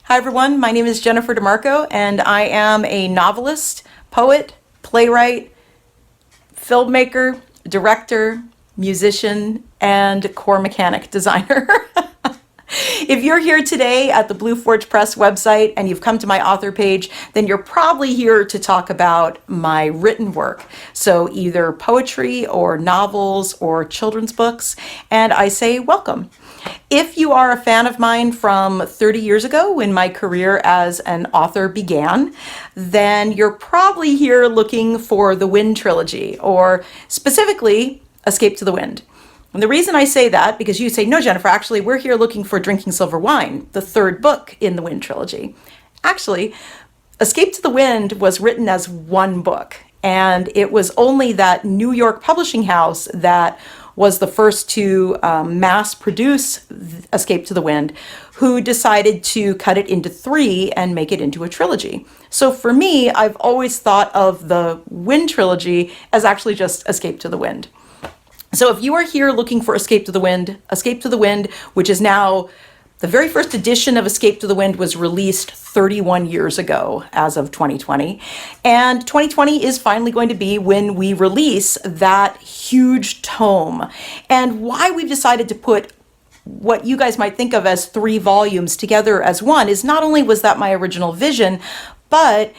Hi everyone, my name is Jennifer DiMarco and I am a novelist, poet, playwright, filmmaker, director, musician, and core mechanic designer. If you're here today at the Blue Forge Press website and you've come to my author page, then you're probably here to talk about my written work. So either poetry or novels or children's books, and I say welcome. If you are a fan of mine from 30 years ago when my career as an author began, then you're probably here looking for the Wind trilogy, or specifically Escape to the Wind. And the reason I say that, because you say, no, Jennifer, actually, we're here looking for Drinking Silver Wine, the third book in the Wind trilogy. Actually, Escape to the Wind was written as one book, and it was only that New York publishing house that was the first to mass produce Escape to the Wind, who decided to cut it into three and make it into a trilogy. So for me, I've always thought of the Wind trilogy as actually just Escape to the Wind. So if you are here looking for Escape to the Wind, which is now the very first edition of Escape to the Wind was released 31 years ago as of 2020. And 2020 is finally going to be when we release that huge tome. And why we've decided to put what you guys might think of as 3 volumes together as one is not only was that my original vision, but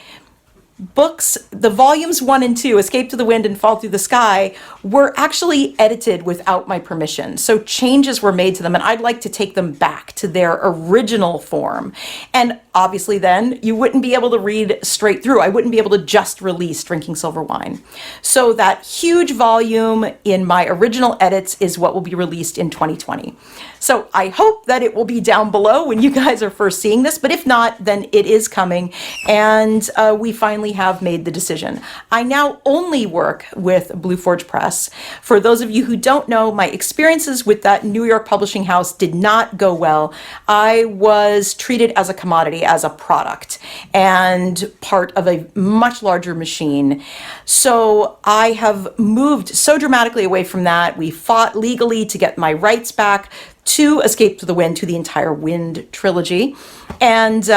books, the volumes 1 and 2, Escape to the Wind and Fall Through the Sky, were actually edited without my permission. So changes were made to them, and I'd like to take them back to their original form. And obviously then you wouldn't be able to read straight through. I wouldn't be able to just release Drinking Silver Wine. So that huge volume in my original edits is what will be released in 2020. So I hope that it will be down below when you guys are first seeing this, but if not, then it is coming, and we finally have made the decision. I now only work with Blue Forge Press. For those of you who don't know, my experiences with that New York publishing house did not go well. I was treated as a commodity, as a product, and part of a much larger machine. So I have moved so dramatically away from that. We fought legally to get my rights back to Escape to the Wind, to the entire Wind trilogy. And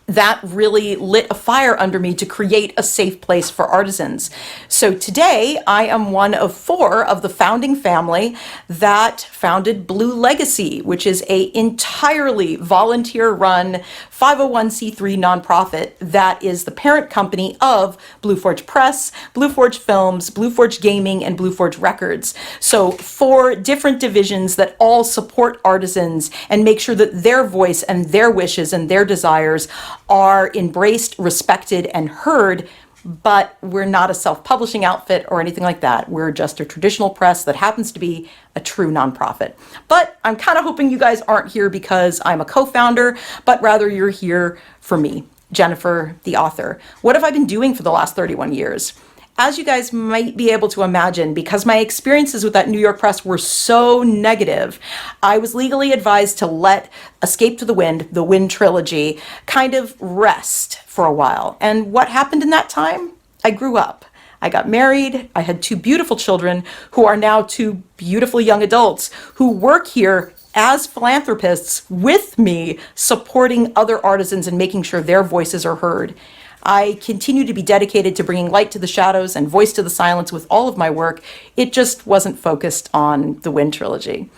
that really lit a fire under me to create a safe place for artisans. So today I am one of 4 of the founding family that founded Blue Legacy, which is a entirely volunteer-run 501c3 nonprofit that is the parent company of Blue Forge Press, Blue Forge Films, Blue Forge Gaming, and Blue Forge Records. So 4 different divisions that all support artisans and make sure that their voice and their wishes and their desires are embraced, respected, and heard. But we're not a self-publishing outfit or anything like that. We're just a traditional press that happens to be a true nonprofit. But I'm kind of hoping you guys aren't here because I'm a co-founder, but rather you're here for me, Jennifer, the author. What have I been doing for the last 31 years? As you guys might be able to imagine, because my experiences with that New York press were so negative, I was legally advised to let Escape to the Wind trilogy, kind of rest for a while. And what happened in that time? I grew up. I got married. I had 2 beautiful children who are now 2 beautiful young adults who work here as philanthropists with me, supporting other artisans and making sure their voices are heard. I continue to be dedicated to bringing light to the shadows and voice to the silence with all of my work. It just wasn't focused on the Wind trilogy.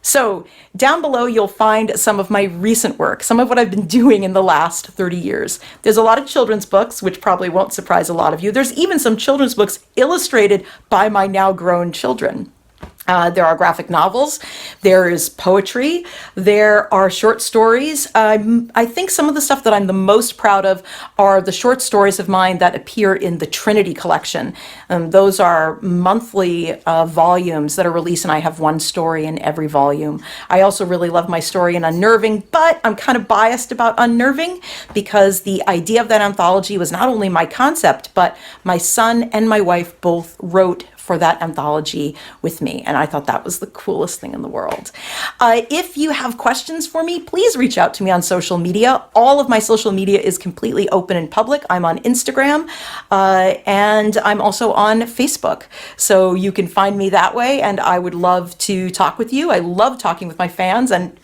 So down below, you'll find some of my recent work, some of what I've been doing in the last 30 years. There's a lot of children's books, which probably won't surprise a lot of you. There's even some children's books illustrated by my now grown children. There are graphic novels, there is poetry, there are short stories. I think some of the stuff that I'm the most proud of are the short stories of mine that appear in the Trinity collection. Those are monthly volumes that are released, and I have 1 story in every volume. I also really love my story in Unnerving, but I'm kind of biased about Unnerving because the idea of that anthology was not only my concept, but my son and my wife both wrote for that anthology with me, and I thought that was the coolest thing in the world. If you have questions for me, please reach out to me on social media. All of my social media is completely open and public. I'm on Instagram, and I'm also on Facebook, so you can find me that way, and I would love to talk with you. I love talking with my fans, and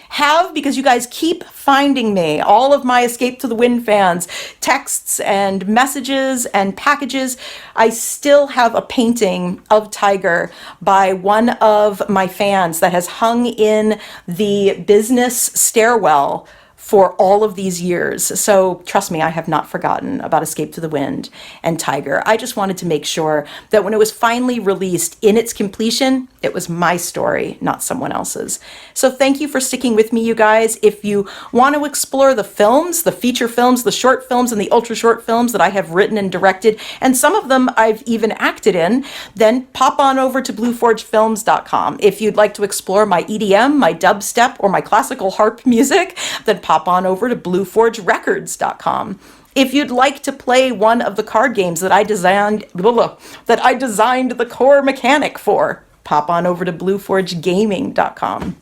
have, because you guys keep finding me, all of my Escape to the Wind fans, texts and messages and packages. I still have a painting of Tiger by one of my fans that has hung in the business stairwell for all of these years. So trust me, I have not forgotten about Escape to the Wind and Tiger. I just wanted to make sure that when it was finally released in its completion, it was my story, not someone else's. So thank you for sticking with me, you guys. If you want to explore the films, the feature films, the short films, and the ultra short films that I have written and directed, and some of them I've even acted in, then pop on over to blueforgefilms.com. If you'd like to explore my EDM, my dubstep, or my classical harp music, then pop on over to blueforgerecords.com. If you'd like to play one of the card games that I designed the core mechanic for, pop on over to blueforgegaming.com.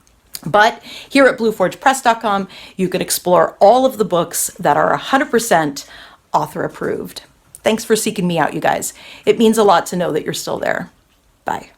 But here at blueforgepress.com, you can explore all of the books that are 100% author approved. Thanks for seeking me out, you guys. It means a lot to know that you're still there. Bye.